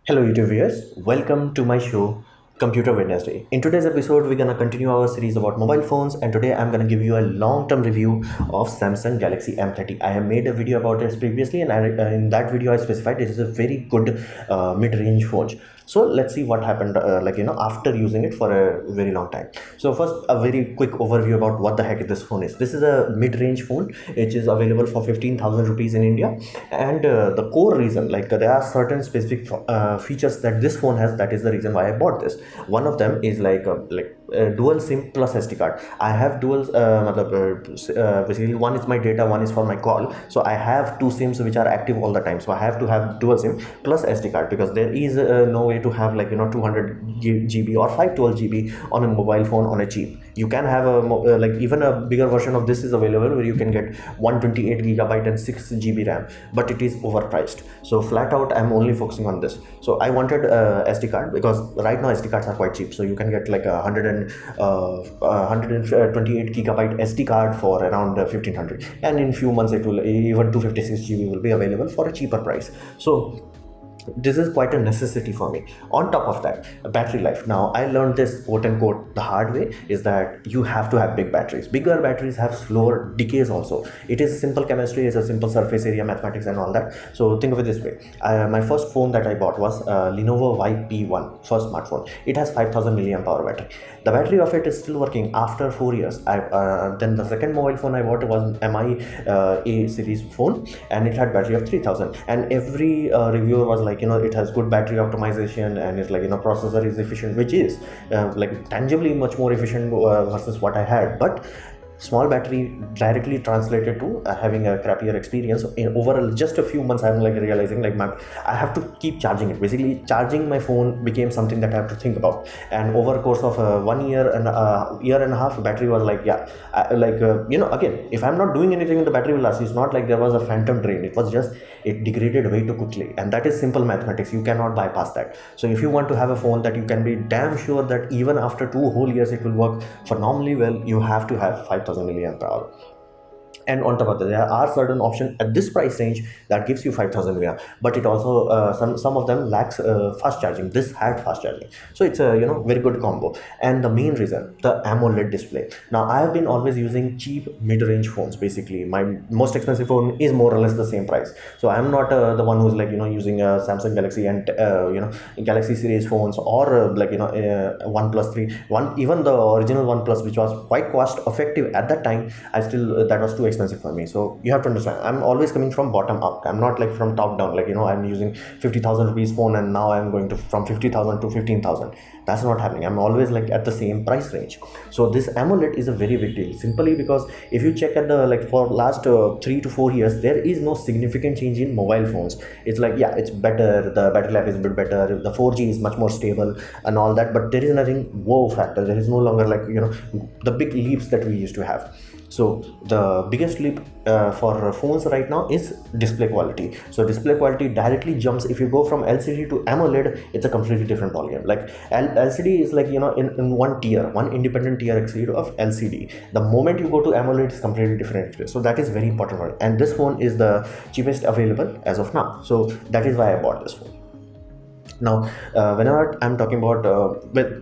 Hello YouTube viewers, welcome to my show Computer Wednesday. In today's episode, we're gonna continue our series about mobile phones, and today I'm gonna give you a long-term review of Samsung Galaxy M30. I have made a video about this previously, and in that video I specified it is a very good mid-range phone. So let's see what happened after using it for a very long time. So first, a very quick overview about what the heck this phone is. This is a mid-range phone which is available for 15,000 rupees in India, and the core reason, there are certain specific features that this phone has. That is the reason why I bought this. One of them is dual SIM plus SD card. I have dual basically one is my data, one is for my call. So I have two SIMs which are active all the time. So I have to have dual SIM plus SD card, because there is no way to have 200 GB or 512 GB on a mobile phone on a cheap. You can have even a bigger version of this is available, where you can get 128 gigabyte and 6 GB RAM, but it is overpriced. So flat out I'm only focusing on this. So I wanted SD card, because right now SD cards are quite cheap. So you can get like 128 gigabyte SD card for around 1500, and in few months it will even 256 GB will be available for a cheaper price. So this is quite a necessity for me. On top of that, battery life. Now I learned this quote unquote the hard way, is that you have to have big batteries. Bigger batteries have slower decays also. It is simple chemistry, it's a simple surface area mathematics and all that. So think of it this way. My first phone that I bought was Lenovo YP1, first smartphone. It has 5000 milliamp hour battery. The battery of it is still working after 4 years. Then the second mobile phone I bought was MI A series phone, and it had battery of 3000, and every reviewer was like, it has good battery optimization, and it's processor is efficient, which is tangibly much more efficient versus what I had. But small battery directly translated to having a crappier experience. In over just a few months, I'm realizing I have to keep charging it. Basically, charging my phone became something that I have to think about. And over the course of 1 year and year and a half, battery was again, if I'm not doing anything, the battery will last. It's not like there was a phantom drain. It was just it degraded way too quickly, and that is simple mathematics. You cannot bypass that. So if you want to have a phone that you can be damn sure that even after 2 whole years it will work phenomenally well, you have to have 5000 milliamp hour. And on top of that, there are certain options at this price range that gives you 5000 mAh, but it also some of them lacks fast charging. This had fast charging, so it's a very good combo. And the main reason, the AMOLED display. Now I have been always using cheap mid-range phones. Basically my most expensive phone is more or less the same price, so I'm not the one who's using a Samsung Galaxy and Galaxy series phones, or OnePlus 3 one, even the original OnePlus, which was quite cost effective at that time. I still That was too expensive for me. So you have to understand, I'm always coming from bottom up. I'm not from top down, I'm using 50,000 rupees phone and now I'm going to from 50,000 to 15,000. That's not happening. I'm always at the same price range. So this AMOLED is a very big deal, simply because if you check at the for last 3 to 4 years, there is no significant change in mobile phones. It's yeah, it's better, the battery life is a bit better, the 4G is much more stable and all that, but there is nothing wow factor. There is no longer the big leaps that we used to have. So the biggest leap for phones right now is display quality. So display quality directly jumps. If you go from LCD to AMOLED, it's a completely different ballgame. LCD is in one tier, one independent tier exceed of LCD. The moment you go to AMOLED, it's completely different. So that is very important. And this phone is the cheapest available as of now. So that is why I bought this phone. Now whenever I'm talking about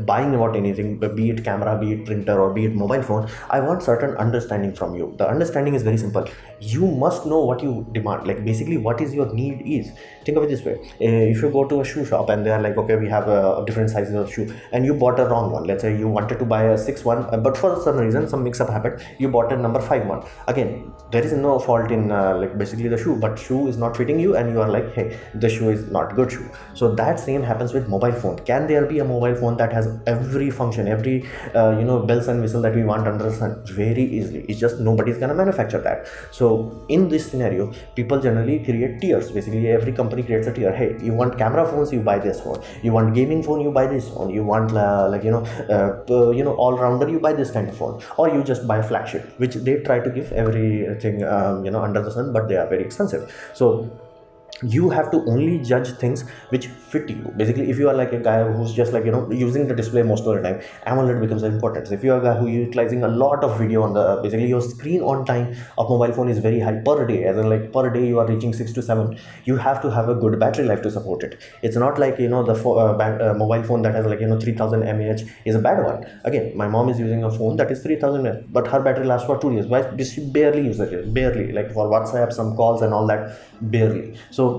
buying about anything, be it camera, be it printer, or be it mobile phone, I want certain understanding from you. The understanding is very simple. You must know what you demand, basically what is your need is. Think of it this way. If you go to a shoe shop and they are okay, we have different sizes of shoe, and you bought a wrong one. Let's say you wanted to buy a 6 one, but for some reason, some mix up happened, you bought a number 5 one. Again, there is no fault in basically the shoe, but shoe is not fitting you, and you are hey, the shoe is not good shoe. So that same happens with mobile phone. Can there be a mobile phone that has every function, every bells and whistle that we want under the sun? Very easily. It's just nobody's gonna manufacture that. So in this scenario, people generally create tiers. Basically every company creates a tier. Hey, you want camera phones, you buy this phone. You want gaming phone, you buy this phone. You want all rounder, you buy this kind of phone. Or you just buy flagship, which they try to give everything under the sun, but they are very expensive. So You have to only judge things which fit you. Basically, if you are like a guy who's just like using the display most of the time, AMOLED becomes important. So if you are a guy who utilizing a lot of video on the basically your screen on time of mobile phone is very high per day, as in like per day you are reaching 6 to 7, you have to have a good battery life to support it. It's not like mobile phone that has like 3000 mAh is a bad one. Again, my mom is using a phone that is 3000 mAh, but her battery lasts for 2 years. Why? Because she barely uses it, barely, like for WhatsApp, some calls and all that, barely. So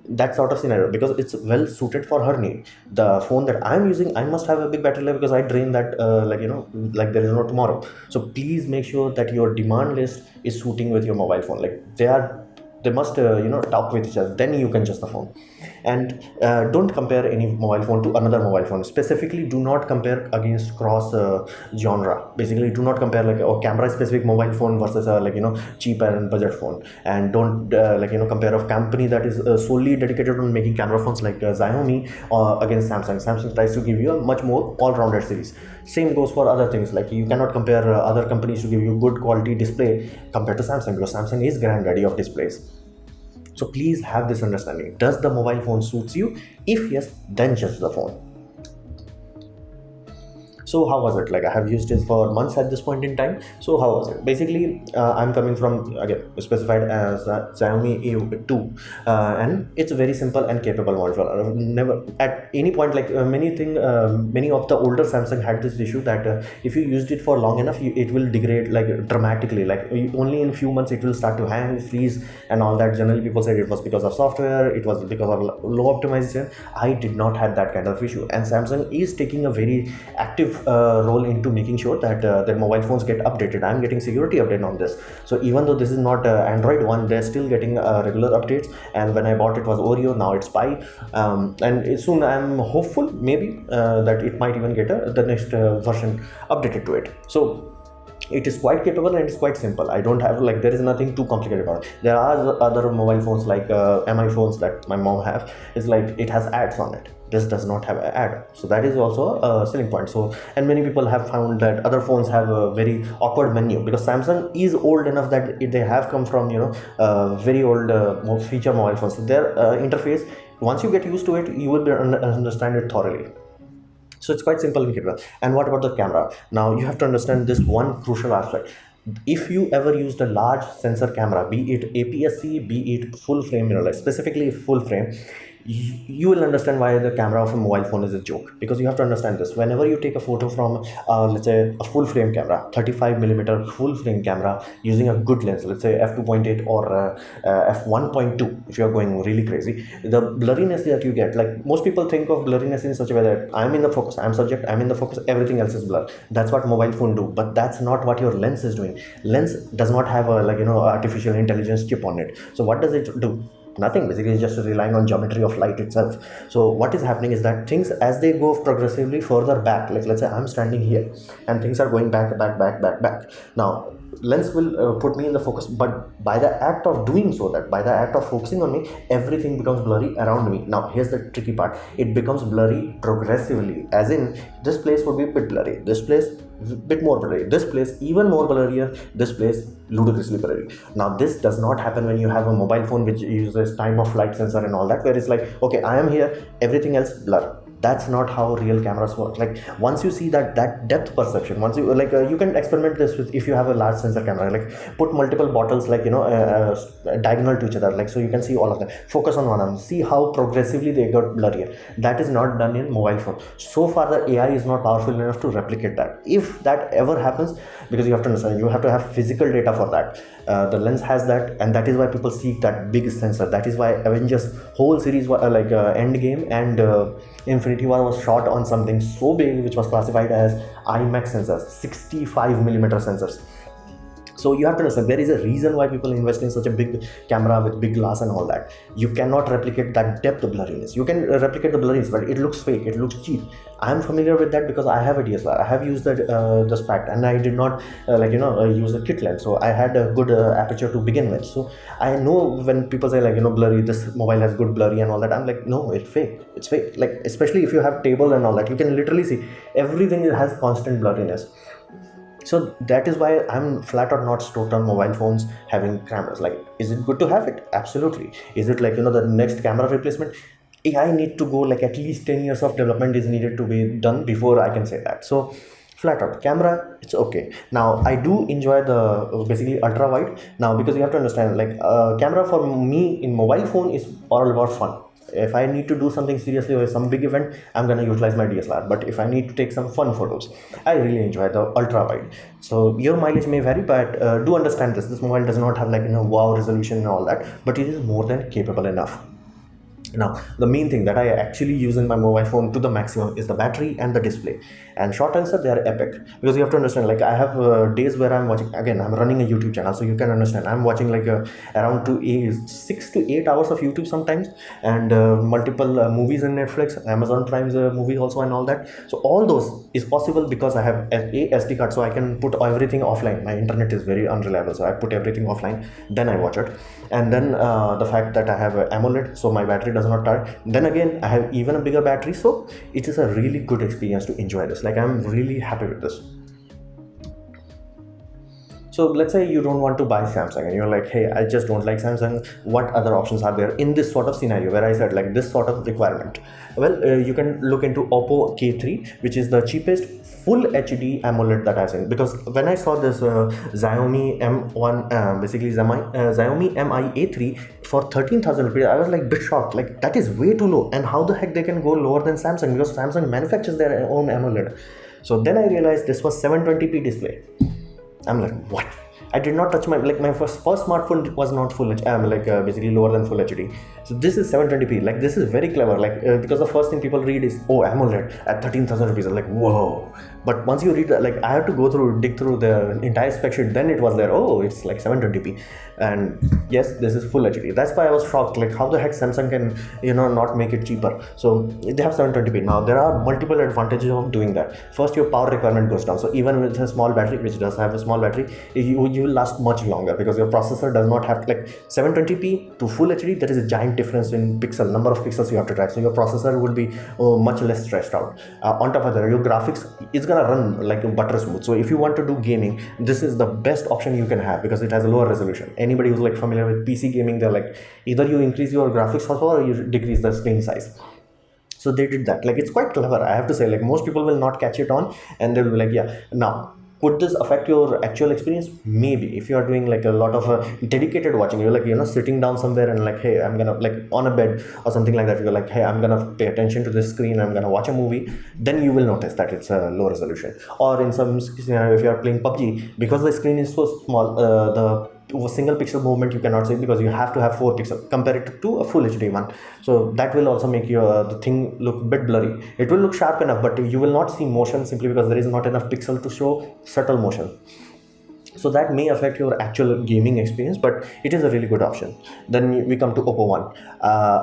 that sort of scenario, because it's well suited for her need. The phone that I'm using, I must have a big battery life because I drain that like there is no tomorrow. So please make sure that your demand list is suiting with your mobile phone. Like they must talk with each other, then you can adjust the phone. And don't compare any mobile phone to another mobile phone. Specifically, do not compare against cross genre. Basically, do not compare like a camera specific mobile phone versus a cheap and budget phone. And don't compare a company that is solely dedicated on making camera phones like Xiaomi against Samsung. Samsung tries to give you a much more all-rounded series. Same goes for other things. Like you cannot compare other companies to give you good quality display compared to Samsung, because Samsung is granddaddy of displays. So please have this understanding. Does the mobile phone suits you? If yes, then judge the phone. So how was it? Like I have used it for months at this point in time. So how was it? Basically, I'm coming from, again, specified as Xiaomi A2, and it's very simple and capable model. Never at any point, like many of the older Samsung had this issue that if you used it for long enough, it will degrade like dramatically. Like only in few months it will start to hang, freeze, and all that. Generally, people said it was because of software, it was because of low optimization. I did not have that kind of issue, and Samsung is taking a very active role into making sure that their mobile phones get updated. I'm getting security update on this. So even though this is not Android one, they're still getting regular updates. And when I bought it was Oreo, now it's Pie, and soon I'm hopeful maybe that it might even get the next version updated to it. So it is quite capable and it's quite simple. I don't have there is nothing too complicated about it. There are other mobile phones like mi phones that my mom have, is like it has ads on it. This does not have an ad, so that is also a selling point. So, and many people have found that other phones have a very awkward menu, because Samsung is old enough that they have come from very old feature mobile phones. So their interface, once you get used to it, you will understand it thoroughly. So it's quite simple and capable. And what about the camera? Now you have to understand this one crucial aspect. If you ever used a large sensor camera, be it APS-C, be it full frame mirrorless, specifically full frame, you will understand why the camera of a mobile phone is a joke. Because you have to understand this: whenever you take a photo from let's say a full frame camera, 35mm full frame camera, using a good lens, let's say f2.8 or f1.2, if you are going really crazy, the blurriness that you get, like most people think of blurriness in such a way that I'm in the focus, I'm subject, I'm in the focus, everything else is blur. That's what mobile phone do, but that's not what your lens is doing. Lens does not have a artificial intelligence chip on it. So what does it do? Nothing. Basically, it's just relying on geometry of light itself. So what is happening is that things, as they go progressively further back, like let's say I'm standing here and things are going back. Now lens will put me in the focus, but by the act of doing so, that by the act of focusing on me, everything becomes blurry around me. Now here's the tricky part: it becomes blurry progressively, as in this place would be a bit blurry, this place bit more blurry, this place even more blurrier, this place ludicrously blurry. Now this does not happen when you have a mobile phone which uses time of flight sensor and all that, where it's like, okay, I am here, everything else blur. That's not how real cameras work. Like once you see that depth perception, once you you can experiment this with, if you have a large sensor camera, like put multiple bottles diagonal to each other, like so you can see all of them, focus on one of them, see how progressively they got blurrier. That is not done in mobile phone. So far the AI is not powerful enough to replicate that. If that ever happens, because you have to understand, you have to have physical data for that. The lens has that, and that is why people seek that big sensor. That is why Avengers whole series Endgame and Infinity War was shot on something so big, which was classified as IMAX sensors, 65mm sensors. So you have to understand, there is a reason why people invest in such a big camera with big glass and all that. You cannot replicate that depth of blurriness. You can replicate the blurriness, but it looks fake, it looks cheap. I am familiar with that because I have a DSLR. I have used that the SPACT, and I did not use a kit lens. So I had a good aperture to begin with. So I know when people say blurry, this mobile has good blurry and all that, I'm like, no, it's fake. It's fake. Like especially if you have table and all that, you can literally see everything has constant blurriness. So that is why I'm flat out not stoked on mobile phones having cameras. Like, is it good to have it? Absolutely. Is it like, the next camera replacement? I need to go like at least 10 years of development is needed to be done before I can say that. So flat out camera, it's okay. Now I do enjoy the basically ultra wide now, because you have to understand, like, camera for me in mobile phone is all about fun. If I need to do something seriously or some big event, I'm going to utilize my DSLR. But if I need to take some fun photos, I really enjoy the ultra wide. So your mileage may vary, but do understand this mobile does not have like wow resolution and all that, but it is more than capable enough. Now, the main thing that I actually use in my mobile phone to the maximum is the battery and the display. And short answer, they are epic. Because you have to understand, like, I have days where I'm watching, again, I'm running a YouTube channel, so you can understand, I'm watching like around 6 to 8 hours of YouTube sometimes, and multiple movies in Netflix, Amazon Prime's movies also, and all that. So all those is possible because I have a SD card, so I can put everything offline. My internet is very unreliable, so I put everything offline, then I watch it. And then the fact that I have AMOLED, so my battery does not die. Then again, I have even a bigger battery, so it is a really good experience to enjoy this. Like, I'm really happy with this. So let's say you don't want to buy Samsung and you're like, hey, I just don't like Samsung. What other options are there in this sort of scenario where I said like this sort of requirement? Well, you can look into Oppo K3, which is the cheapest full HD AMOLED that I've seen. Because when I saw this Xiaomi M1, Xiaomi Mi A3 for 13,000 rupees, I was like bit shocked. Like, that is way too low. And how the heck they can go lower than Samsung? Because Samsung manufactures their own AMOLED. So then I realized this was 720p display. I'm like, what? I did not touch my first smartphone was not full HD, basically lower than full HD. So this is 720p. Like, this is very clever. Like, because the first thing people read is, oh, AMOLED at 13,000 rupees. I'm like, whoa. But once you read that, like, I have to dig through the entire spec sheet. Then it was there. Oh, it's like 720p. And yes, this is full HD. That's why I was shocked. Like, how the heck Samsung can, not make it cheaper? So they have 720p. Now there are multiple advantages of doing that. First, your power requirement goes down. So even with a small battery, which does have a small battery, you will last much longer because your processor does not have, like, 720p to full HD. There is a giant difference in number of pixels you have to drive. So your processor will be much less stressed out. On top of that, your graphics is gonna run like butter smooth. So if you want to do gaming, this is the best option you can have because it has a lower resolution. Anybody who's like familiar with PC gaming, they're like, either you increase your graphics horsepower or you decrease the screen size. So they did that. Like, it's quite clever, I have to say. Like, most people will not catch it on and they'll be like, yeah. Now, could this affect your actual experience? Maybe. If you are doing like a lot of dedicated watching, you're like, sitting down somewhere and like, hey, I'm gonna, like, on a bed or something like that, you're like, hey, I'm gonna pay attention to this screen, I'm gonna watch a movie, then you will notice that it's a low resolution. Or in some scenario, if you are playing PUBG, because the screen is so small, the single pixel movement you cannot see because you have to have 4 pixels compared to a full HD one. So that will also make your the thing look a bit blurry. It will look sharp enough, but you will not see motion simply because there is not enough pixel to show subtle motion. So that may affect your actual gaming experience, but it is a really good option. Then we come to Oppo One.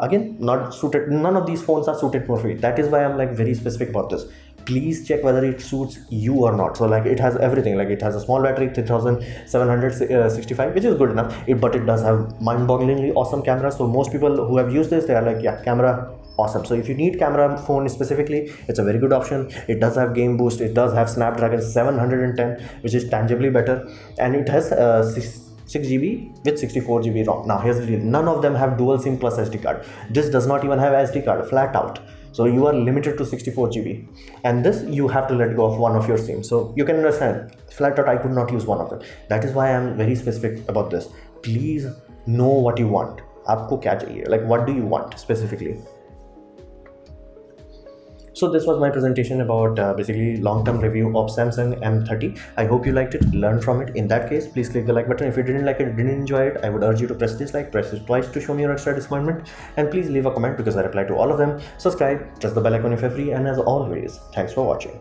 Again, not suited. None of these phones are suited for free. That is why I'm like very specific about this. Please check whether it suits you or not. So like, it has everything. Like, it has a small battery, 3765, which is good enough. But it does have mind-bogglingly awesome camera. So most people who have used this, they are like, yeah, camera awesome. So if you need camera phone specifically, it's a very good option. It does have game boost. It does have Snapdragon 710, which is tangibly better, and it has 6GB with 64GB ROM. Now here's the deal. None of them have dual SIM plus SD card. This does not even have SD card, flat out. So you are limited to 64GB, and this you have to let go of one of your SIM. So you can understand, flat out I could not use one of them. That is why I am very specific about this. Please know what you want. Aapko kya chahiye? Like, what do you want specifically? So this was my presentation about basically long-term review of Samsung M30. I hope you liked it, learned from it. In that case, please click the like button. If you didn't like it, didn't enjoy it, I would urge you to press dislike, press it twice to show me your extra disappointment, and please leave a comment because I reply to all of them. Subscribe, press the bell icon if you're free, and as always, thanks for watching.